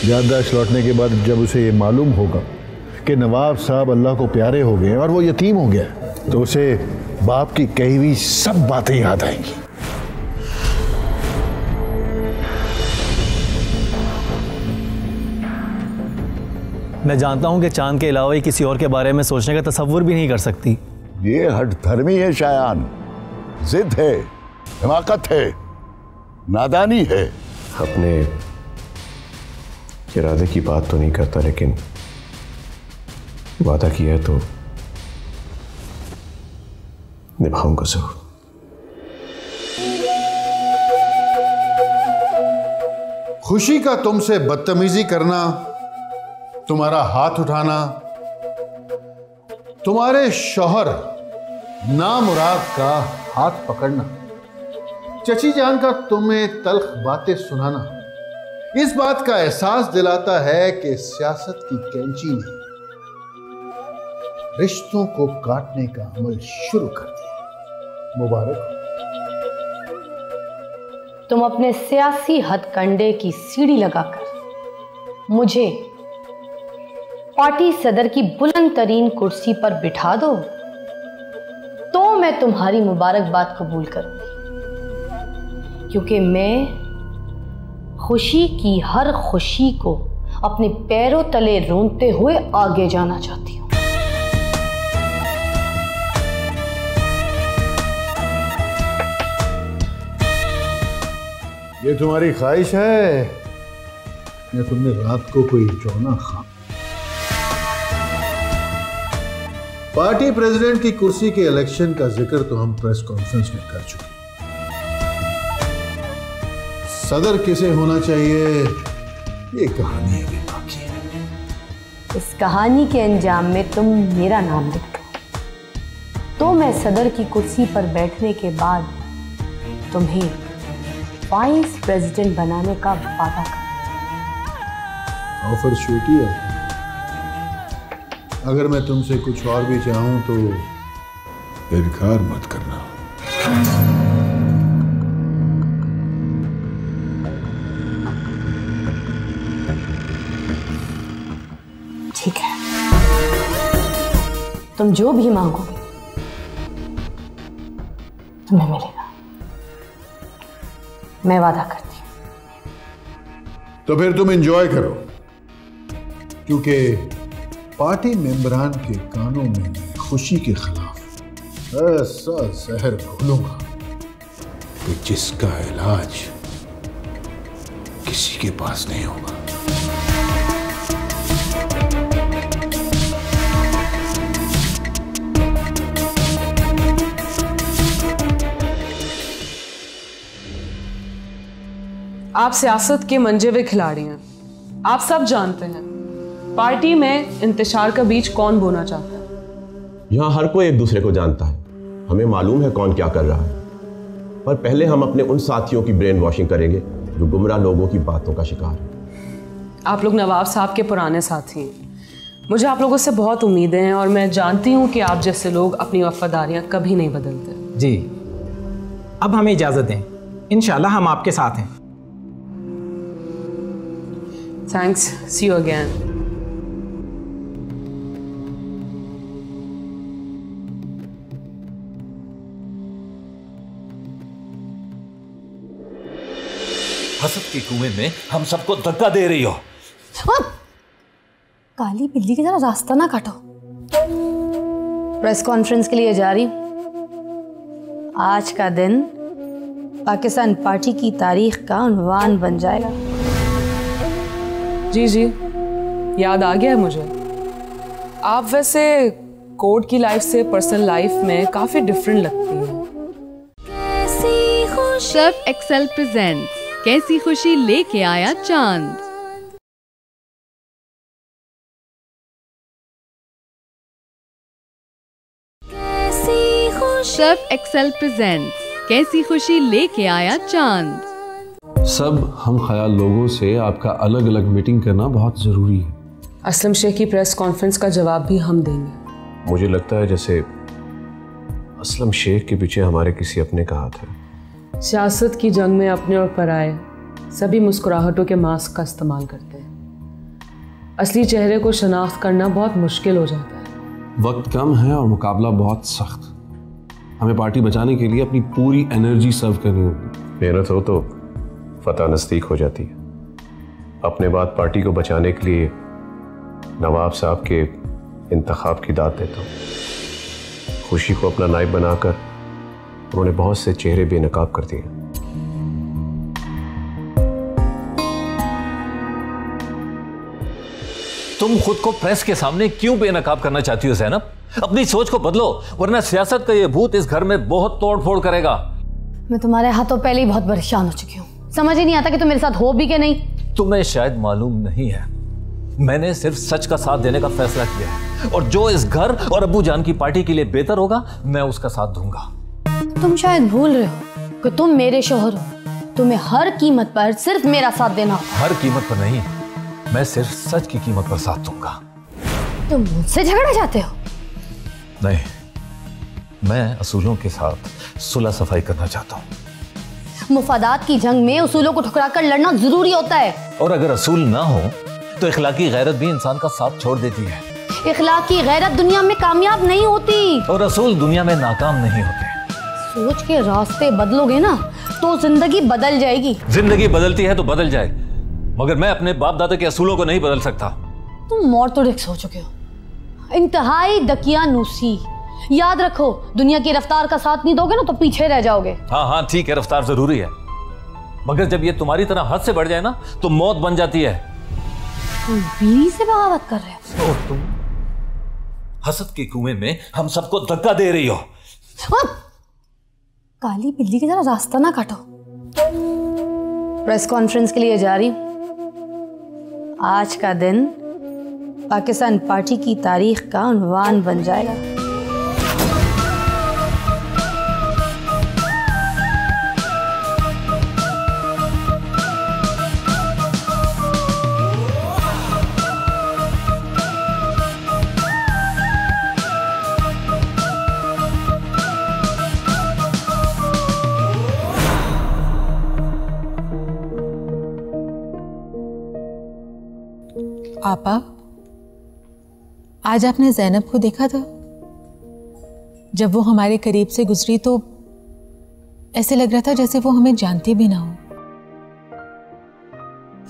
याददाश्त लौटने के बाद जब उसे ये मालूम होगा कि नवाब साहब अल्लाह को प्यारे हो गए और वो यतीम हो गया, तो उसे बाप की कही हुई सब बातें याद आएंगी। मैं जानता हूं कि चांद के अलावा किसी और के बारे में सोचने का तसव्वुर भी नहीं कर सकती। ये हठधर्मी है शायान, जिद है, हिमाकत है, नादानी है। अपने इरादे की बात तो नहीं करता, लेकिन वादा किया है तो निभाऊंगा जरूर। खुशी का तुमसे बदतमीजी करना, तुम्हारा हाथ उठाना, तुम्हारे शौहर नामुराद का हाथ पकड़ना, चची जान का तुम्हें तल्ख बातें सुनाना, इस बात का एहसास दिलाता है कि सियासत की कैंची ने रिश्तों को काटने का अमल शुरू कर दिया। मुबारक हो। तुम अपने सियासी हथकंडे की सीढ़ी लगाकर मुझे पार्टी सदर की बुलंद तरीन कुर्सी पर बिठा दो तो मैं तुम्हारी मुबारकबाद कबूल करूंगी, क्योंकि मैं खुशी की हर खुशी को अपने पैरों तले रोंदते हुए आगे जाना चाहती हूं। ये तुम्हारी ख्वाहिश है या तुमने रात को कोई चौना खा? पार्टी प्रेसिडेंट की कुर्सी के इलेक्शन का जिक्र तो हम प्रेस कॉन्फ्रेंस में कर चुके। सदर किसे होना चाहिए ये कहानी अभी बाकी है। इस कहानी के अंजाम में तुम मेरा नाम लिख दो तो मैं सदर की कुर्सी पर बैठने के बाद तुम्हें वाइस प्रेसिडेंट बनाने का वादा कर। ऑफर छोटी है, अगर मैं तुमसे कुछ और भी चाहूं तो इनकार मत करना। ठीक है, तुम जो भी मांगोगे तुम्हें मिलेगा, मैं वादा करती हूं। तो फिर तुम एंजॉय करो, क्योंकि पार्टी मेंबरान के कानों में मैं खुशी के खिलाफ ऐसा जहर घोलूंगा कि जिसका इलाज किसी के पास नहीं होगा। आप सियासत के मंजे हुए खिलाड़ी हैं। आप सब जानते हैं पार्टी में इंतशार का बीज कौन बोना चाहता है। यहाँ हर कोई एक दूसरे को जानता है, हमें मालूम है कौन क्या कर रहा है। पर पहले हम अपने उन साथियों की ब्रेन वॉशिंग करेंगे जो गुमराह लोगों की बातों का शिकार है। आप लोग नवाब साहब के पुराने साथी हैं। मुझे आप लोगों से बहुत उम्मीदें हैं और मैं जानती हूँ कि आप जैसे लोग अपनी वफादारियाँ कभी नहीं बदलते। जी, अब हमें इजाज़त दें, इंशाल्लाह हम आपके साथ हैं। Thanks, see you again. हसद के कुएं में हम सबको धक्का दे रही हो। काली बिल्ली की तरह रास्ता ना काटो। प्रेस कॉन्फ्रेंस के लिए जा रही हूं। आज का दिन पाकिस्तान पार्टी की तारीख का उन्वान बन जाएगा। जी जी, याद आ गया है मुझे। आप वैसे कोर्ट की लाइफ से पर्सनल लाइफ में काफी डिफरेंट लगती हैं। सर्फ एक्सेल प्रेजेंट्स कैसी खुशी लेके आया चांद। सर्फ एक्सेल प्रेजेंट्स कैसी खुशी लेके आया चांद। सब हम ख्याल लोगों से आपका अलग अलग मीटिंग करना बहुत ज़रूरी है। असलम शेख की प्रेस कॉन्फ्रेंस का जवाब भी हम देंगे। मुझे लगता है जैसे असलम शेख के पीछे हमारे किसी अपने का हाथ है। सियासत की जंग में अपने और पराए सभी मुस्कुराहटों के मास्क का इस्तेमाल करते हैं। असली चेहरे को शनाख्त करना बहुत मुश्किल हो जाता है। वक्त कम है और मुकाबला बहुत सख्त। हमें पार्टी बचाने के लिए अपनी पूरी एनर्जी सर्व करनी होगी। मेहनत हो तो फतह नज़दीक हो जाती है। अपने बाद पार्टी को बचाने के लिए नवाब साहब के इंतखाब की दाद देता हूँ। खुशी को अपना नायब बनाकर उन्होंने बहुत से चेहरे बेनकाब कर दिए। तुम खुद को प्रेस के सामने क्यों बेनकाब करना चाहती हो ज़ैनब? अपनी सोच को बदलो, वरना सियासत का ये भूत इस घर में बहुत तोड़ फोड़ करेगा। मैं तुम्हारे हाथों पहले ही बहुत परेशान हो चुकी हूँ। समझ ही नहीं आता कि तुम मेरे साथ हो भी कि नहीं। तुम्हें शायद मालूम नहीं है, मैंने सिर्फ सच का साथ देने का फैसला किया है, और जो इस घर और अब्बू जान की पार्टी के लिए बेहतर होगा मैं उसका साथ दूंगा। तुम शायद भूल रहे हो कि तुम मेरे शौहर हो। तुम्हें हर कीमत पर सिर्फ मेरा साथ देना होगा। हर कीमत पर नहीं, मैं सिर्फ सच की कीमत पर साथ दूंगा। तुम मुझसे झगड़ा चाहते हो? नहीं, मैं असूलों के साथ सुलह सफाई करना चाहता हूँ। मुफादात की जंग में उसूलों को ठुकराकर लड़ना जरूरी होता है। और अगर असूल ना हो तो इखलाकी गैरत भी इंसान का साथ छोड़ देती है। इखलाकी गैरत दुनिया में कामयाब नहीं होती, और असूल दुनिया में नाकाम नहीं होते। सोच के रास्ते बदलोगे ना तो जिंदगी बदल जाएगी। जिंदगी बदलती है तो बदल जाए, मगर मैं अपने बाप दादा के असूलों को नहीं बदल सकता। तुम ऑर्थोडॉक्स हो चुके हो, इंतहाई दकियानूसी। याद रखो, दुनिया की रफ्तार का साथ नहीं दोगे ना तो पीछे रह जाओगे। हाँ ठीक है, रफ्तार जरूरी है, मगर जब ये तुम्हारी तरह हद से बढ़ जाए ना तो मौत बन जाती है। तुम बीवी से बगावत कर रहे हो और तुम हसद के कुएं में हम सबको धक्का दे रही हो। काली बिल्ली की तरह रास्ता ना काटो। प्रेस कॉन्फ्रेंस के लिए जा रही हूं। आज का दिन पाकिस्तान पार्टी की तारीख का उन्वान बन जाएगा। आपा, आज आपने ज़ैनब को देखा था? जब वो हमारे करीब से गुजरी तो ऐसे लग रहा था जैसे वो हमें जानती भी ना हो।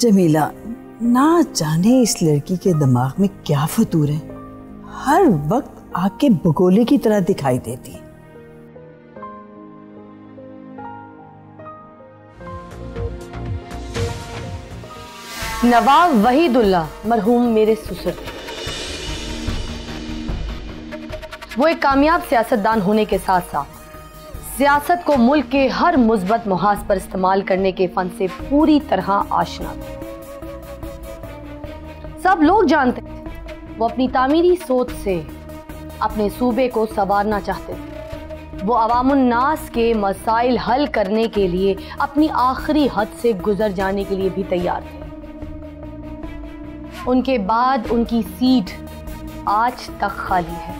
जमीला, ना जाने इस लड़की के दिमाग में क्या फतूर है, हर वक्त आग के भगोले की तरह दिखाई देती है। नवाब वहीदुल्ला मरहूम मेरे ससुर थे। वो एक कामयाब सियासतदान होने के साथ साथ सियासत को मुल्क के हर मुस्बत मुहाज पर इस्तेमाल करने के फन से पूरी तरह आशना थे। सब लोग जानते थे वो अपनी तामीरी सोच से अपने सूबे को संवारना चाहते थे। वो अवामुन नास के मसाइल हल करने के लिए अपनी आखिरी हद से गुजर जाने के लिए भी तैयार थे। उनके बाद उनकी सीट आज तक खाली है।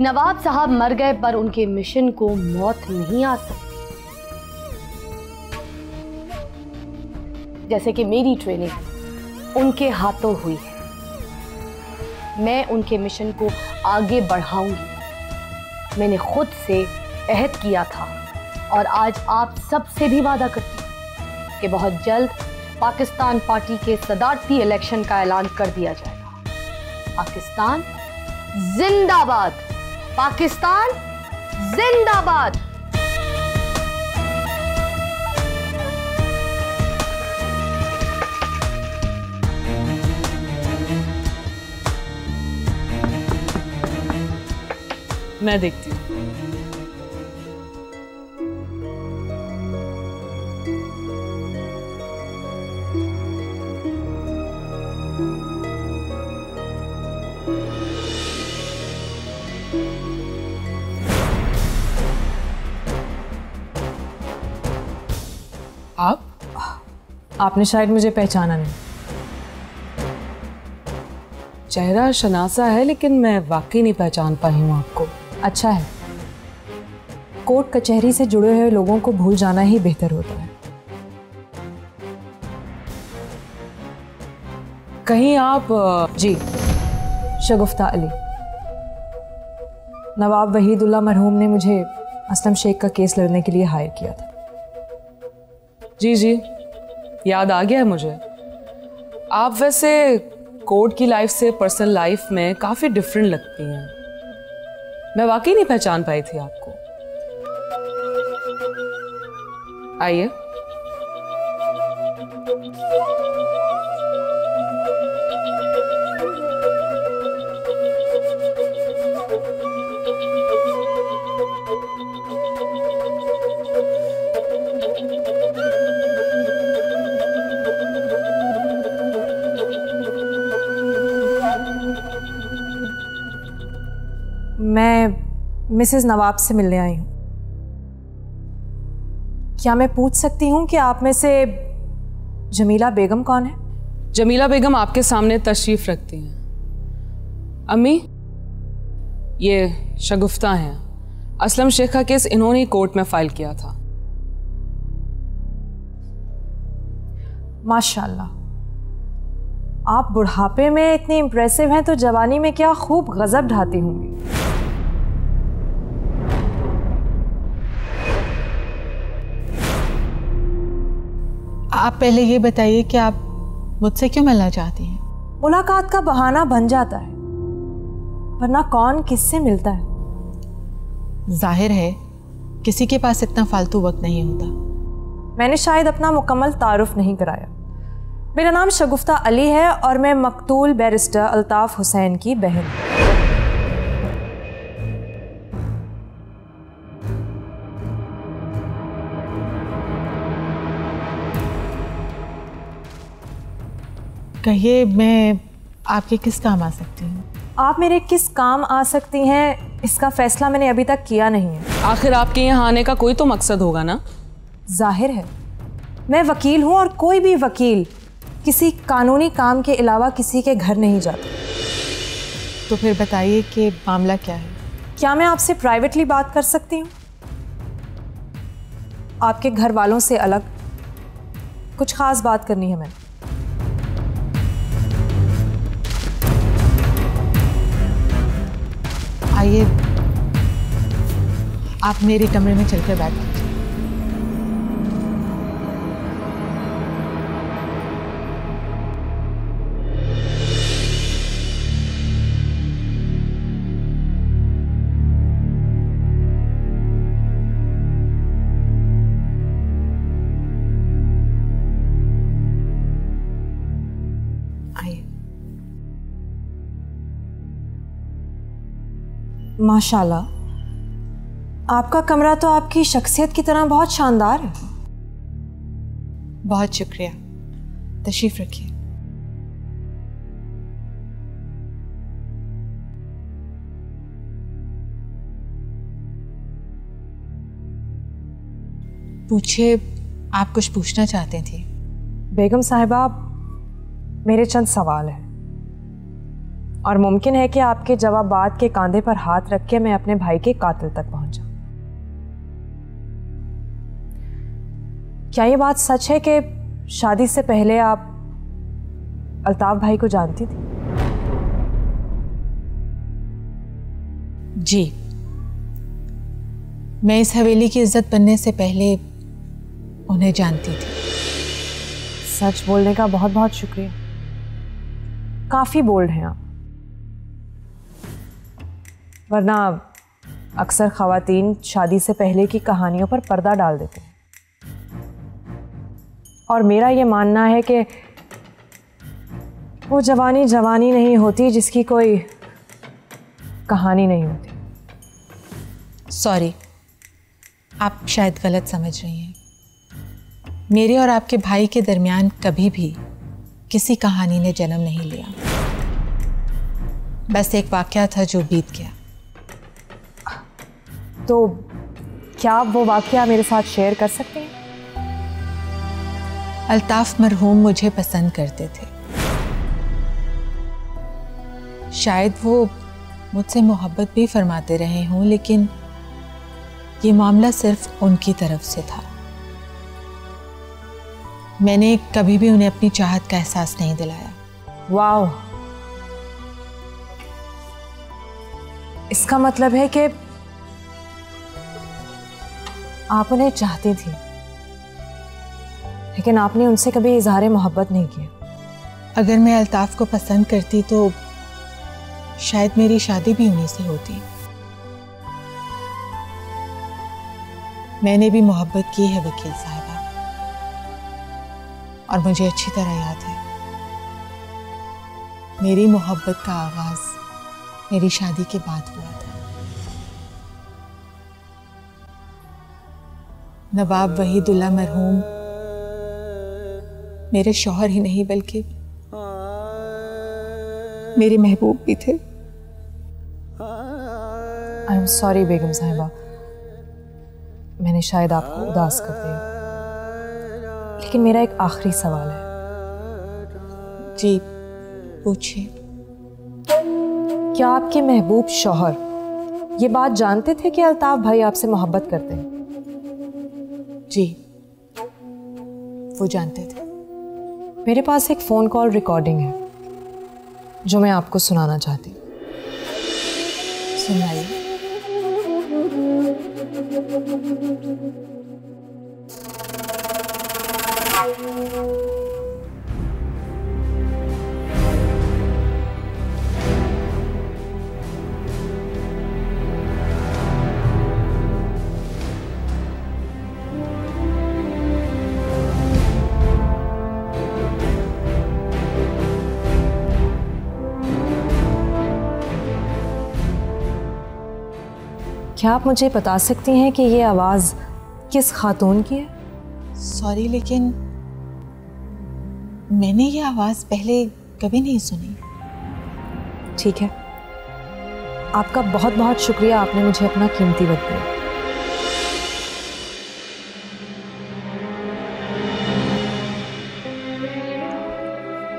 नवाब साहब मर गए पर उनके मिशन को मौत नहीं आ सकती। जैसे कि मेरी ट्रेनिंग उनके हाथों हुई है। मैं उनके मिशन को आगे बढ़ाऊंगी। मैंने खुद से अहद किया था और आज आप सबसे भी वादा करती हूं कि बहुत जल्द पाकिस्तान पार्टी के सदारती इलेक्शन का ऐलान कर दिया जाएगा। पाकिस्तान जिंदाबाद! पाकिस्तान जिंदाबाद! मैं देखती हूँ। आपने शायद मुझे पहचाना नहीं। चेहरा शनासा है लेकिन मैं वाकई नहीं पहचान पाई हूँ आपको। अच्छा है, कोर्ट कचहरी से जुड़े हुए लोगों को भूल जाना ही बेहतर होता है। कहीं आप जी शगुफ्ता अली, नवाब वहीदुल्ला मरहूम ने मुझे असलम शेख का केस लड़ने के लिए हायर किया था। जी जी, याद आ गया है मुझे। आप वैसे कोर्ट की लाइफ से पर्सनल लाइफ में काफ़ी डिफरेंट लगती हैं। मैं वाकई नहीं पहचान पाई थी आपको। आइए। मैं मिसेस नवाब से मिलने आई हूँ। क्या मैं पूछ सकती हूँ कि आप में से जमीला बेगम कौन है? जमीला बेगम आपके सामने तशरीफ रखती हैं। अम्मी, ये शगुफ्ता हैं। असलम शेख का केस इन्होंने ही कोर्ट में फाइल किया था। माशाल्लाह, आप बुढ़ापे में इतनी इम्प्रेसिव हैं तो जवानी में क्या खूब गजब ढाती होंगी। आप पहले ये बताइए कि आप मुझसे क्यों मिलना चाहती हैं? मुलाकात का बहाना बन जाता है, वरना कौन किससे मिलता है। जाहिर है किसी के पास इतना फालतू वक्त नहीं होता। मैंने शायद अपना मुकम्मल तारुफ नहीं कराया। मेरा नाम शगुफ्ता अली है और मैं मकतूल बैरिस्टर अल्ताफ़ हुसैन की बहन। कहिए, मैं आपके किस काम आ सकती हूँ? आप मेरे किस काम आ सकती हैं, इसका फैसला मैंने अभी तक किया नहीं है। आखिर आपके यहाँ आने का कोई तो मकसद होगा ना? जाहिर है, मैं वकील हूँ और कोई भी वकील किसी कानूनी काम के अलावा किसी के घर नहीं जाता। तो फिर बताइए कि मामला क्या है? क्या मैं आपसे प्राइवेटली बात कर सकती हूँ? आपके घर वालों से अलग कुछ खास बात करनी है मैंने। आइए, आप मेरे कमरे में चलकर बैठ लीजिए। माशाल्लाह, आपका कमरा तो आपकी शख्सियत की तरह बहुत शानदार है। बहुत शुक्रिया, तशरीफ रखिए। पूछिए, आप कुछ पूछना चाहते थे? बेगम साहिबा, मेरे चंद सवाल हैं और मुमकिन है कि आपके जवाबात के कांधे पर हाथ रख के मैं अपने भाई के कातिल तक पहुंच जाऊं। क्या ये बात सच है कि शादी से पहले आप अल्ताफ भाई को जानती थी? जी, मैं इस हवेली की इज्जत बनने से पहले उन्हें जानती थी। सच बोलने का बहुत बहुत शुक्रिया। काफी बोल्ड हैं आप, वरना अक्सर ख़वातीन शादी से पहले की कहानियों पर पर्दा डाल देते हैं। और मेरा ये मानना है कि वो जवानी जवानी नहीं होती जिसकी कोई कहानी नहीं होती। सॉरी, आप शायद गलत समझ रही हैं। मेरे और आपके भाई के दरमियान कभी भी किसी कहानी ने जन्म नहीं लिया। बस एक वाक़या था जो बीत गया। तो क्या आप वो वाक़या मेरे साथ शेयर कर सकते हैं? अल्ताफ मरहूम मुझे पसंद करते थे। शायद वो मुझसे मोहब्बत भी फरमाते रहे हों, लेकिन ये मामला सिर्फ उनकी तरफ से था। मैंने कभी भी उन्हें अपनी चाहत का एहसास नहीं दिलाया। वाओ, इसका मतलब है कि आप उन्हें चाहती थी, लेकिन आपने उनसे कभी इजहार मोहब्बत नहीं किया। अगर मैं अल्ताफ को पसंद करती तो शायद मेरी शादी भी उन्हीं से होती। मैंने भी मोहब्बत की है वकील साहिबा, और मुझे अच्छी तरह याद है मेरी मोहब्बत का आगाज मेरी शादी के बाद हुआ था। नवाब वहीदुल्ला मरहूम मेरे शौहर ही नहीं बल्कि मेरे महबूब भी थे। आई एम सॉरी बेगम साहिबा, मैंने शायद आपको उदास कर दिया, लेकिन मेरा एक आखिरी सवाल है। जी पूछिए। क्या आपके महबूब शौहर ये बात जानते थे कि अल्ताफ भाई आपसे मोहब्बत करते हैं? जी, वो जानते थे। मेरे पास एक फ़ोन कॉल रिकॉर्डिंग है जो मैं आपको सुनाना चाहती हूँ। सुनाइए। क्या आप मुझे बता सकती हैं कि ये आवाज़ किस खातून की है? सॉरी, लेकिन मैंने ये आवाज़ पहले कभी नहीं सुनी। ठीक है, आपका बहुत बहुत शुक्रिया, आपने मुझे अपना कीमती वक्त दिया।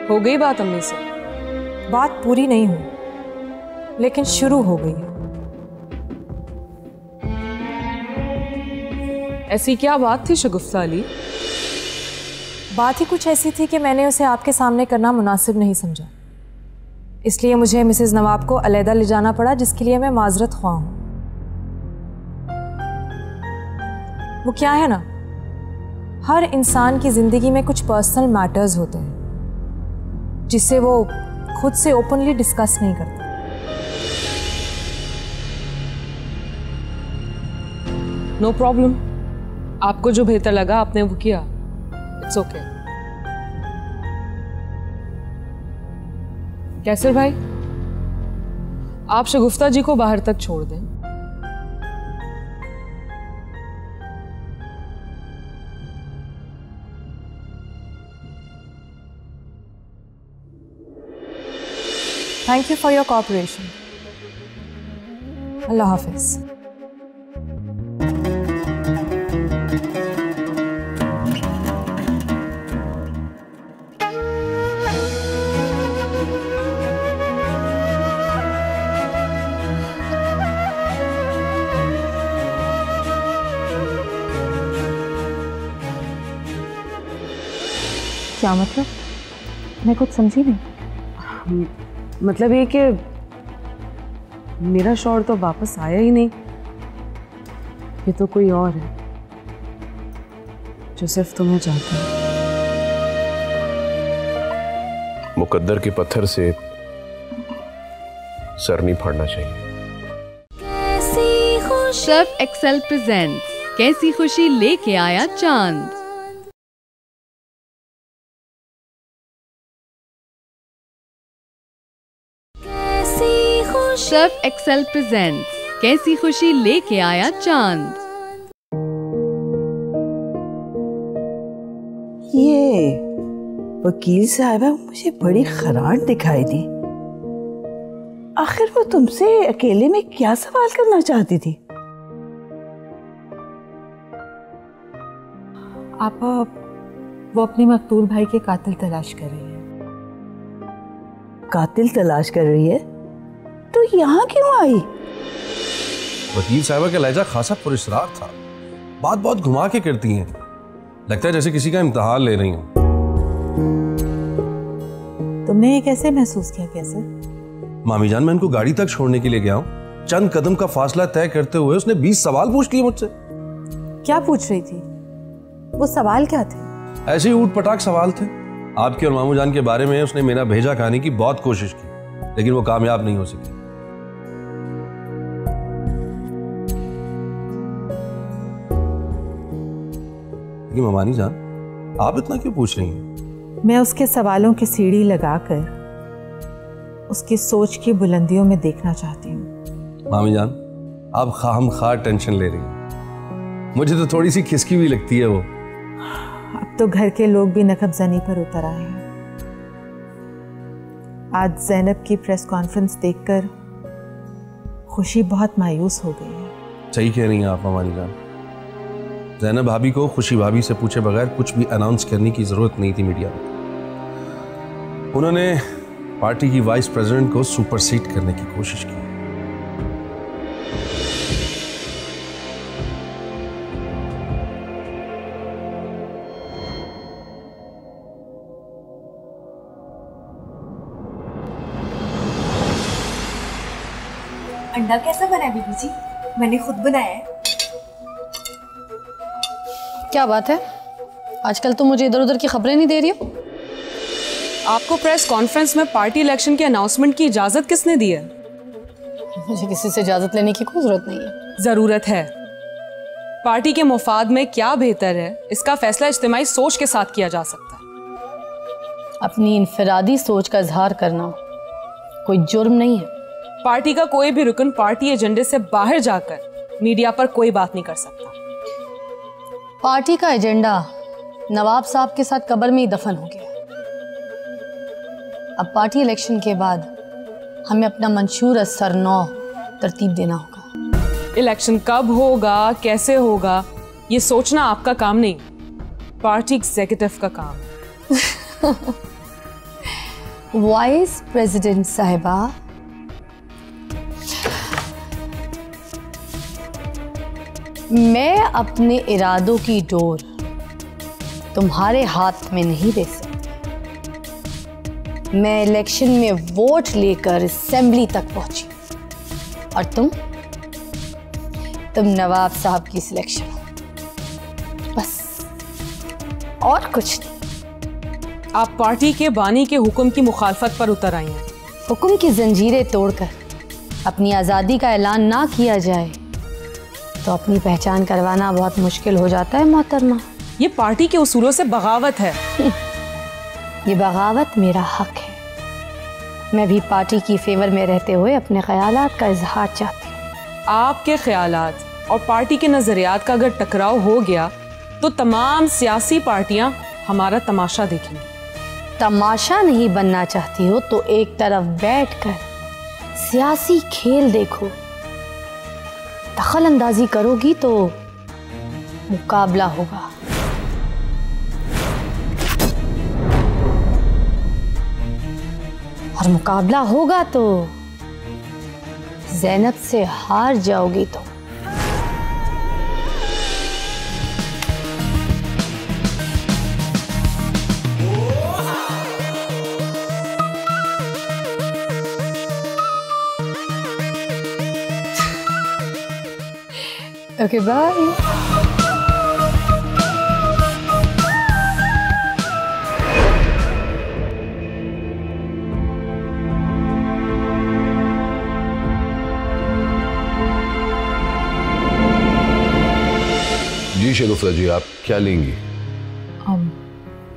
हो गई बात अम्मी से? बात पूरी नहीं हुई, लेकिन शुरू हो गई है। ऐसी क्या बात थी शगुफ्ता अली? बात ही कुछ ऐसी थी कि मैंने उसे आपके सामने करना मुनासिब नहीं समझा, इसलिए मुझे मिसेस नवाब को अलहदा ले जाना पड़ा, जिसके लिए मैं माजरत ख्वाह हूं। वो क्या है ना, हर इंसान की जिंदगी में कुछ पर्सनल मैटर्स होते हैं जिससे वो खुद से ओपनली डिस्कस नहीं करता। नो प्रॉब्लम, आपको जो बेहतर लगा आपने वो किया। It's okay. कैसर भाई, आप शगुफ्ता जी को बाहर तक छोड़ दें। Thank you for your cooperation. अल्लाह हाफिज। क्या मतलब? मैं कुछ समझी नहीं। मतलब ये कि मेरा शौहर तो वापस आया ही नहीं, ये तो कोई और है जो सिर्फ तुम्हें चाहता है। मुकद्दर के पत्थर से सर नहीं फाड़ना चाहिए। सर्फ एक्सेल प्रेजेंट्स कैसी खुशी लेके आया चांद। सर्फ एक्सेल प्रेजेंट्स कैसी खुशी लेके आया चांद। ये वकील साहबा मुझे बड़ी खराट दिखाई दी। आखिर वो तुमसे अकेले में क्या सवाल करना चाहती थी? आप वो अपने मकतूल भाई के कातिल तलाश कर रही है। कातिल तलाश कर रही है? तो यहाँ क्यों आई? वकील साहबा का लहजा खासा पुरस्कार था। बात बहुत घुमा के करती हैं, लगता है जैसे किसी का इम्तिहान ले रही हूं। तुमने ये कैसे महसूस किया? कैसे? मामी जान, मैं इनको गाड़ी तक छोड़ने के लिए गया हूँ। चंद कदम का फासला तय करते हुए उसने 20 सवाल पूछ लिए मुझसे। क्या पूछ रही थी? वो सवाल क्या थे? ऐसे ही ऊट पटाख सवाल थे। आपके और मामू जान के बारे में उसने मेरा भेजा खाने की बहुत कोशिश की, लेकिन वो कामयाब नहीं हो सकी। लेकिन ममानी जान, आप इतना क्यों पूछ रही हैं? मैं उसके सवालों की सीढ़ी लगाकर उसकी सोच की बुलंदियों में देखना चाहती हूँ। मामी जान, आप खामखा टेंशन ले रही हैं। मुझे तो थोड़ी सी खिसकी भी लगती है वो। अब तो घर के लोग भी नकबजनी पर उतर आए हैं। आज ज़ैनब की प्रेस कॉन्फ्रेंस देखकर खुशी बहुत मायूस हो गई है। सही कह रही हैं आप ममानी जान। ज़ैनब भाभी को खुशी भाभी से पूछे बगैर कुछ भी अनाउंस करने की जरूरत नहीं थी मीडिया में। उन्होंने पार्टी की वाइस प्रेसिडेंट को सुपरसीड करने की कोशिश की। अंडा कैसा बना है बीबी जी? मैंने खुद बनाया है। क्या बात है, आजकल तो मुझे इधर उधर की खबरें नहीं दे रही हो। आपको प्रेस कॉन्फ्रेंस में पार्टी इलेक्शन के अनाउंसमेंट की इजाजत किसने दी है? मुझे किसी से इजाजत लेने की कोई जरूरत नहीं है। जरूरत है। पार्टी के मुफाद में क्या बेहतर है, इसका फैसला इज्तिमाई सोच के साथ किया जा सकता है। अपनी इनफरादी सोच का इजहार करना कोई जुर्म नहीं है। पार्टी का कोई भी रुकन पार्टी एजेंडे से बाहर जाकर मीडिया पर कोई बात नहीं कर सकता। पार्टी का एजेंडा नवाब साहब के साथ कब्र में ही दफन हो गया। अब पार्टी इलेक्शन के बाद हमें अपना मंशूर सरनौ तरतीब देना होगा। इलेक्शन कब होगा, कैसे होगा, ये सोचना आपका काम नहीं, पार्टी एग्जीक्यूटिव का काम। वाइस प्रेसिडेंट साहिबा, मैं अपने इरादों की डोर तुम्हारे हाथ में नहीं दे सकती। मैं इलेक्शन में वोट लेकर असेंबली तक पहुंची और तुम नवाब साहब की सिलेक्शन हो, बस और कुछ नहीं। आप पार्टी के बानी के हुक्म की मुखालफत पर उतर आई हैं। हुक्म की जंजीरें तोड़कर अपनी आज़ादी का ऐलान ना किया जाए तो अपनी पहचान करवाना बहुत मुश्किल हो जाता है मोहतरमा। ये पार्टी के उसूलों से बगावत है। ये बगावत मेरा हक है। मैं भी पार्टी की फेवर में रहते हुए अपने ख्यालात का इजहार चाहती हूँ। आपके ख्यालात और पार्टी के नजरियात का अगर टकराव हो गया तो तमाम सियासी पार्टियां हमारा तमाशा देखेंगी। तमाशा नहीं बनना चाहती हो तो एक तरफ बैठकर सियासी खेल देखो। दखल अंदाजी करोगी तो मुकाबला होगा। और मुकाबला होगा तो ज़ैनब से हार जाओगी तो। Okay bye. जी शगुफ्ता जी, आप क्या लेंगी?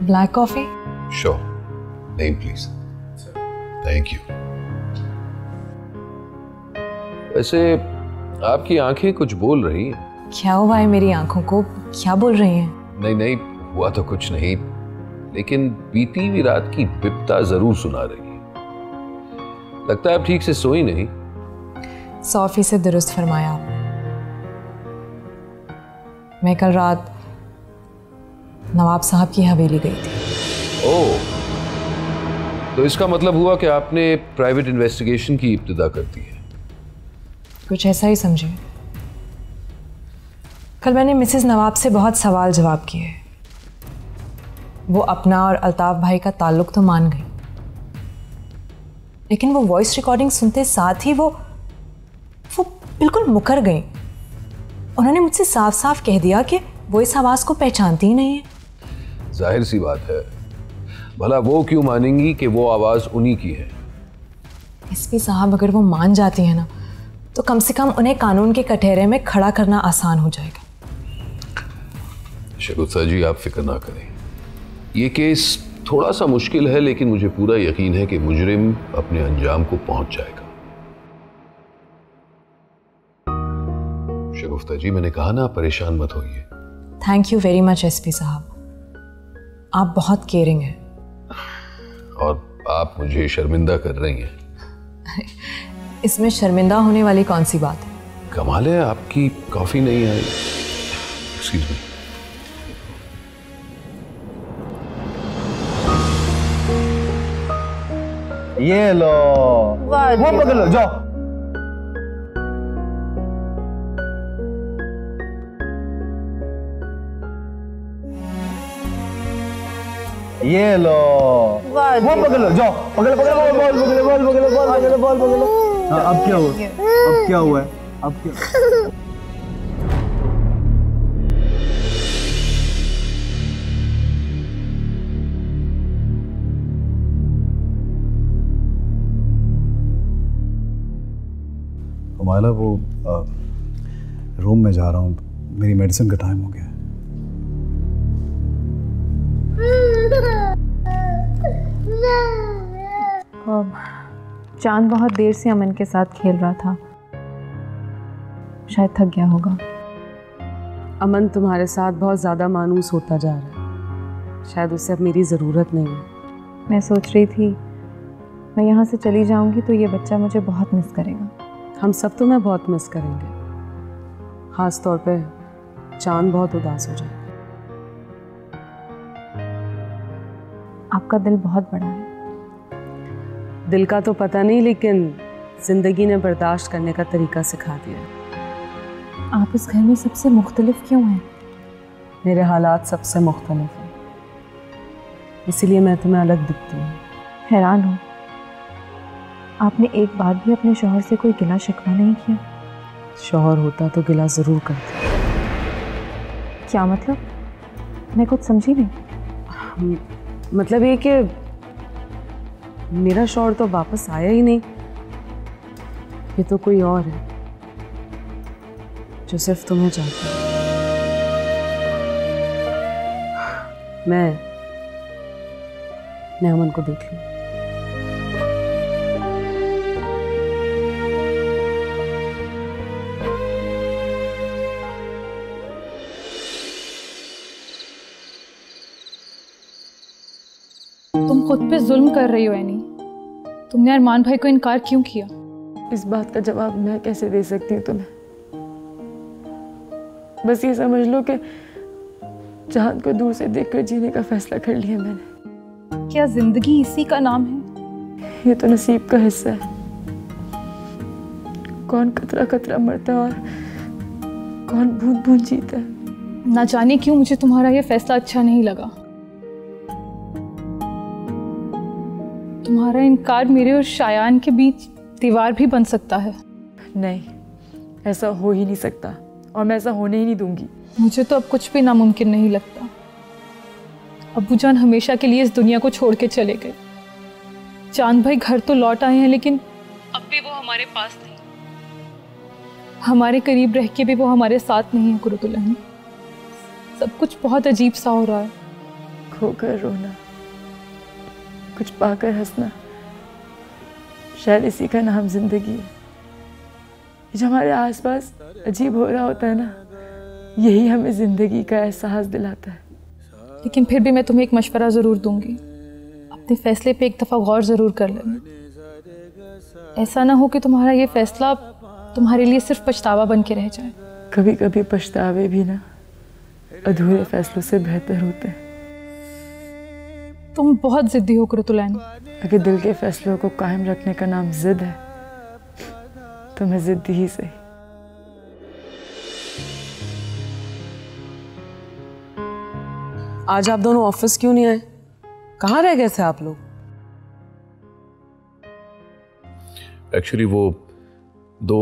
Black coffee. Sure, name please. Thank you. वैसे आपकी आंखें कुछ बोल रही हैं। क्या हुआ है मेरी आंखों को? क्या बोल रही हैं? नहीं नहीं, हुआ तो कुछ नहीं, लेकिन बीती हुई रात की बिपता जरूर सुना रही है। लगता है आप ठीक से सोई नहीं। 100% दुरुस्त फरमाया आपने। मैं कल रात नवाब साहब की हवेली गई थी। ओह, तो इसका मतलब हुआ कि आपने प्राइवेट इन्वेस्टिगेशन की इब्तिदा कर दी है। कुछ ऐसा ही समझे। कल मैंने मिसेस नवाब से बहुत सवाल जवाब किए। वो अपना और अल्ताफ भाई का ताल्लुक तो मान गई, लेकिन वो वॉइस रिकॉर्डिंग सुनते साथ ही वो बिल्कुल मुकर गई। उन्होंने मुझसे साफ साफ कह दिया कि वो इस आवाज़ को पहचानती ही नहीं है। जाहिर सी बात है, भला वो क्यों मानेंगी कि वो आवाज़ उन्हीं की है? एसपी साहब, अगर वो मान जाती है ना, तो कम से कम उन्हें कानून के कटहरे में खड़ा करना आसान हो जाएगा। शगुफ्ता जी, आप फिक्र ना करें। ये केस थोड़ा सा मुश्किल है, लेकिन मुझे पूरा यकीन है कि मुजरिम अपने अंजाम को पहुंच जाएगा। शगुफ्ता जी, मैंने कहा ना, परेशान मत होइए। Thank you very much SP साहब, आप बहुत केयरिंग हैं। और आप मुझे शर्मिंदा कर रही हैं। इसमें शर्मिंदा होने वाली कौन सी बात है? कमाल है, आपकी कॉफी नहीं आई। Excuse me. ये लो, वो पकड़ लो, जाओ। ये लो, वो पकड़ लो, जाओ। पकड़ पकड़ बॉल बॉल पकड़ बॉल पकड़ बॉल पकड़ बॉल पकड़ लो। अब क्या हुआ? अब क्या हुआ है? अब क्या? हुमायला, वो रूम में जा रहा हूँ, मेरी मेडिसिन का टाइम हो गया है। चांद बहुत देर से अमन के साथ खेल रहा था, शायद थक गया होगा। अमन तुम्हारे साथ बहुत ज़्यादा मानूस होता जा रहा है, शायद उससे अब मेरी ज़रूरत नहीं है। मैं सोच रही थी मैं यहाँ से चली जाऊँगी तो ये बच्चा मुझे बहुत मिस करेगा। हम सब तुम्हें बहुत मिस करेंगे, ख़ास तौर पे चांद बहुत उदास हो जाएगा। आपका दिल बहुत बड़ा है। दिल का तो पता नहीं, लेकिन जिंदगी ने बर्दाश्त करने का तरीका सिखा दिया। आप इस घर में सबसे मुख्तलिफ क्यों हैं? मेरे हालात सबसे मुख्तलिफ हैं, इसीलिए मैं तुम्हें अलग दिखती हूँ। हैरान हूँ, आपने एक बार भी अपने शौहर से कोई गिला शिकवा नहीं किया। शौहर होता तो गिला ज़रूर करता। क्या मतलब? मैं कुछ समझी नहीं। मतलब ये कि मेरा शौहर तो वापस आया ही नहीं, ये तो कोई और है जो सिर्फ तुम्हें चाहता है। मैं अमन को देख लूं। तुम खुद पे जुल्म कर रही हो एनी। तुमने अरमान भाई को इनकार क्यों किया? इस बात का जवाब मैं कैसे दे सकती हूँ तुम्हें? बस ये समझ लो कि चांद को दूर से देखकर जीने का फैसला कर लिया मैंने। क्या जिंदगी इसी का नाम है? ये तो नसीब का हिस्सा है। कौन कतरा कतरा मरता है और कौन बूंद बूंद जीता है। ना जाने क्यों मुझे तुम्हारा ये फैसला अच्छा नहीं लगा। तुम्हारा इनकार मेरे और शायान के बीच दीवार भी बन सकता है। नहीं, ऐसा हो ही नहीं सकता और मैं ऐसा होने ही नहीं दूंगी। मुझे तो अब कुछ भी नामुमकिन नहीं लगता। अब्बूजान हमेशा के लिए इस दुनिया को छोड़ के चले गए। चांद भाई घर तो लौट आए हैं, लेकिन अब भी वो हमारे पास नहीं। हमारे करीब रह के भी वो हमारे साथ नहीं है। कुर्तुल्लाह, सब कुछ बहुत अजीब सा हो रहा है। खोकर रोना, कुछ पाकर हंसना, शायद इसी का नाम जिंदगी है। जो हमारे आसपास अजीब हो रहा होता है ना, यही हमें जिंदगी का एहसास दिलाता है। लेकिन फिर भी मैं तुम्हें एक मशवरा ज़रूर दूंगी। अपने फैसले पे एक दफ़ा गौर ज़रूर कर लेना। ऐसा ना हो कि तुम्हारा ये फैसला तुम्हारे लिए सिर्फ पछतावा बन के रह जाए। कभी कभी पछतावे भी ना अधूरे फैसलों से बेहतर होते हैं। तुम बहुत जिद्दी हो कुर्तुल्लाह। अगर दिल के फैसलों को कायम रखने का नाम जिद है तो मैं जिद्दी ही सही। आज आप दोनों ऑफिस क्यों नहीं आए? कहाँ रह गए थे आप लोग? एक्चुअली वो 2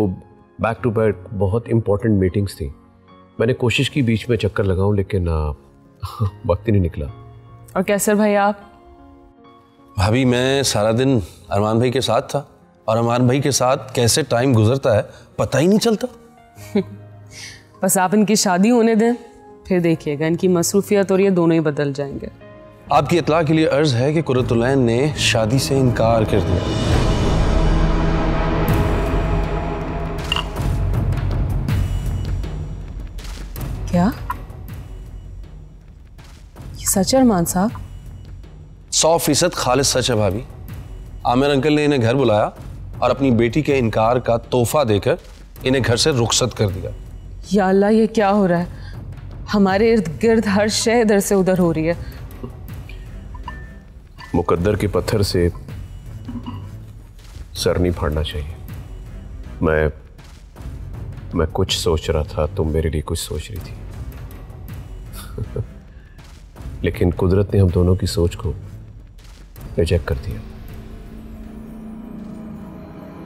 बैक टू बैक बहुत इंपॉर्टेंट मीटिंग्स थी। मैंने कोशिश की बीच में चक्कर लगाऊं, लेकिन वक्त ही नहीं निकला। और कैसर भाई आप? भाभी मैं सारा दिन अरमान भाई के साथ था, और अरमान भाई के साथ कैसे टाइम गुजरता है पता ही नहीं चलता। बस आप इनकी शादी होने दें, फिर देखिएगा इनकी मसरूफियत और ये दोनों ही बदल जाएंगे। आपकी इत्तला के लिए अर्ज है कि कुर्रतुलैन ने शादी से इनकार कर दिया। क्या ये सच है अरमान साहब? 100% खालिस सच है भाभी। आमिर अंकल ने इन्हें घर बुलाया और अपनी बेटी के इनकार का तोहफा देकर इन्हें घर से रुखसत कर दिया। या अल्लाह, ये क्या हो रहा है? हमारे इर्द गिर्द हर शय इधर से उधर हो रही है। मुकद्दर के पत्थर से सर नहीं फाड़ना चाहिए। मैं कुछ सोच रहा था, तुम मेरे लिए कुछ सोच रही थी। लेकिन कुदरत ने हम दोनों की सोच को रिजेक्ट कर दिया।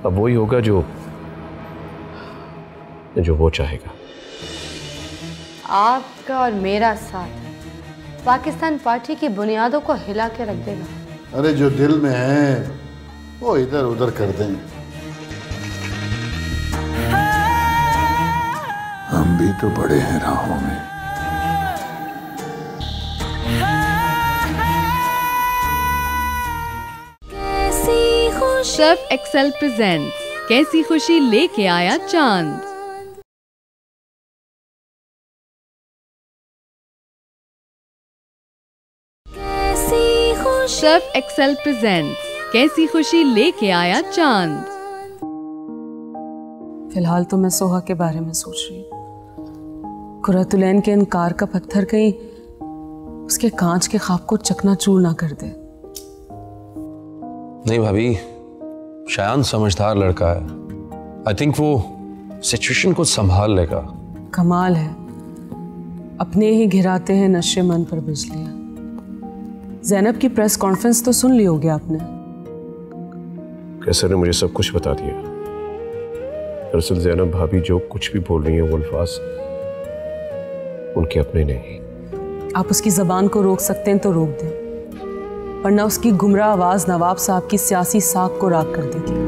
अब वही होगा जो वो चाहेगा। आपका और मेरा साथ पाकिस्तान पार्टी की बुनियादों को हिला के रख देगा। अरे जो दिल में है वो इधर उधर कर दें। हम भी तो बड़े हैं राहों में। सर्फ एक्सेल प्रेजेंट्स कैसी खुशी लेके आया चांद। सर्फ एक्सेल प्रेजेंट्स कैसी खुशी लेके आया चांद। फिलहाल तो मैं सोहा के बारे में सोच रही हूँ। कुर्रतुलैन के इनकार का पत्थर कहीं उसके कांच के ख्वाब को चकनाचूर ना कर दे। नहीं भाभी, शायान समझदार लड़का है। आई थिंक वो सिचुएशन को संभाल लेगा। कमाल है, अपने ही घिराते हैं नशे मन पर बिजलियां। ज़ैनब की प्रेस कॉन्फ्रेंस तो सुन ली होगी आपने। कैसर ने मुझे सब कुछ बता दिया। दरअसल ज़ैनब भाभी जो कुछ भी बोल रही हैं वो अल्फाज उनके अपने नहीं। आप उसकी जबान को रोक सकते हैं तो रोक दें, वरना उसकी गुमराह आवाज नवाब साहब की सियासी साख को राख कर देगी।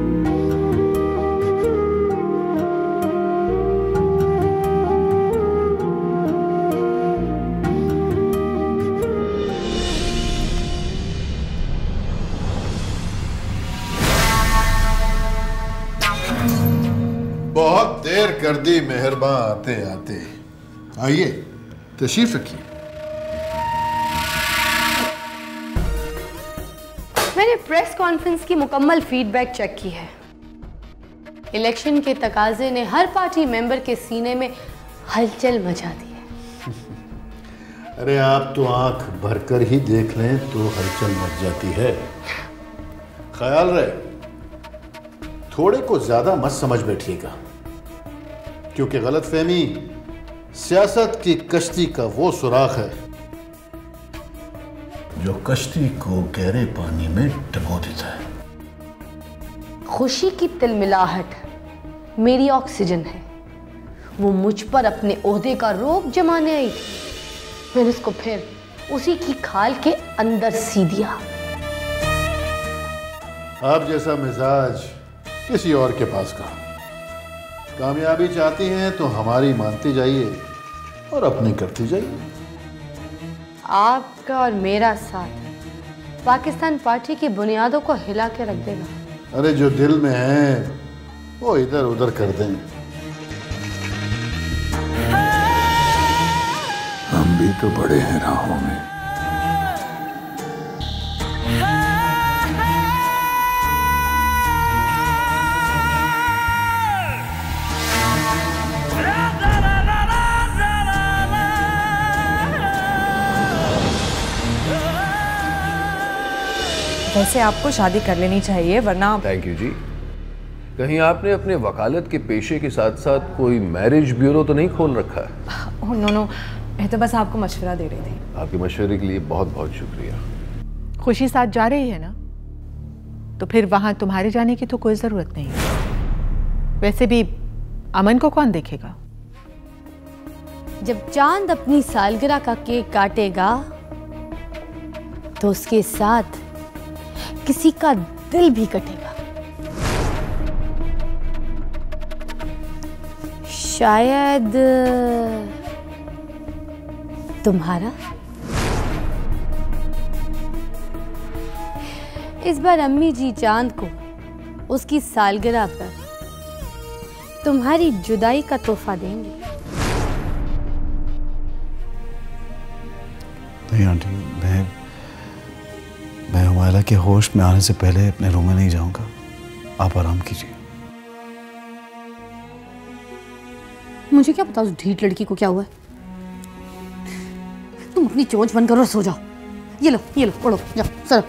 बहुत देर कर दी मेहरबान आते आते। आइए तशरीफ रखिए। मैंने प्रेस कॉन्फ्रेंस की मुकम्मल फीडबैक चेक की है। इलेक्शन के तकाजे ने हर पार्टी मेंबर के सीने में हलचल मचा दी है। अरे आप तो आंख भरकर ही देख लें तो हलचल मच जाती है। ख्याल रहे थोड़े को ज्यादा मत समझ बैठिएगा, क्योंकि गलतफहमी सियासत की कश्ती का वो सुराख है जो कश्ती को गहरे पानी में डुबो देता है। खुशी की तिलमिलाहट मेरी ऑक्सीजन है। वो मुझ पर अपने ओहदे का रोब जमाने आई थी, मैंने उसको फिर उसी की खाल के अंदर सी दिया। आप जैसा मिजाज किसी और के पास का। कामयाबी चाहती हैं तो हमारी मानती जाइए और अपनी करती जाइए। आपका और मेरा साथ पाकिस्तान पार्टी की बुनियादों को हिला के रख देगा। अरे जो दिल में है वो इधर उधर कर दें। हम भी तो बड़े हैं राहों में। वैसे आपको शादी कर लेनी चाहिए, वरना। थैंक यू जी। कहीं आपने अपने वकालत के पेशे के साथ साथ कोई मैरिज ब्यूरो तो नहीं खोल रखा है? नो नो, मैं तो बस आपको मशवरा दे रही थी। आपके मशवरे के लिए बहुत बहुत शुक्रिया। खुशी साथ जा रही है ना? तो फिर वहां तुम्हारे जाने की तो कोई ज़रूरत नहीं है। वैसे भी अमन को कौन देखेगा? जब चांद अपनी सालगिरह का केक काटेगा तो उसके साथ किसी का दिल भी कटेगा। शायद तुम्हारा। इस बार अम्मी जी चांद को उसकी सालगिरह पर तुम्हारी जुदाई का तोहफा देंगे। नहीं आंटी, मैं हुमायरा के होश में आने से पहले अपने रूम में नहीं जाऊंगा। आप आराम कीजिए। मुझे क्या पता उस ढीठ लड़की को क्या हुआ है। तुम अपनी चोंच बंद करो और सो जाओ। ये लो उड़ो, जाओ सर।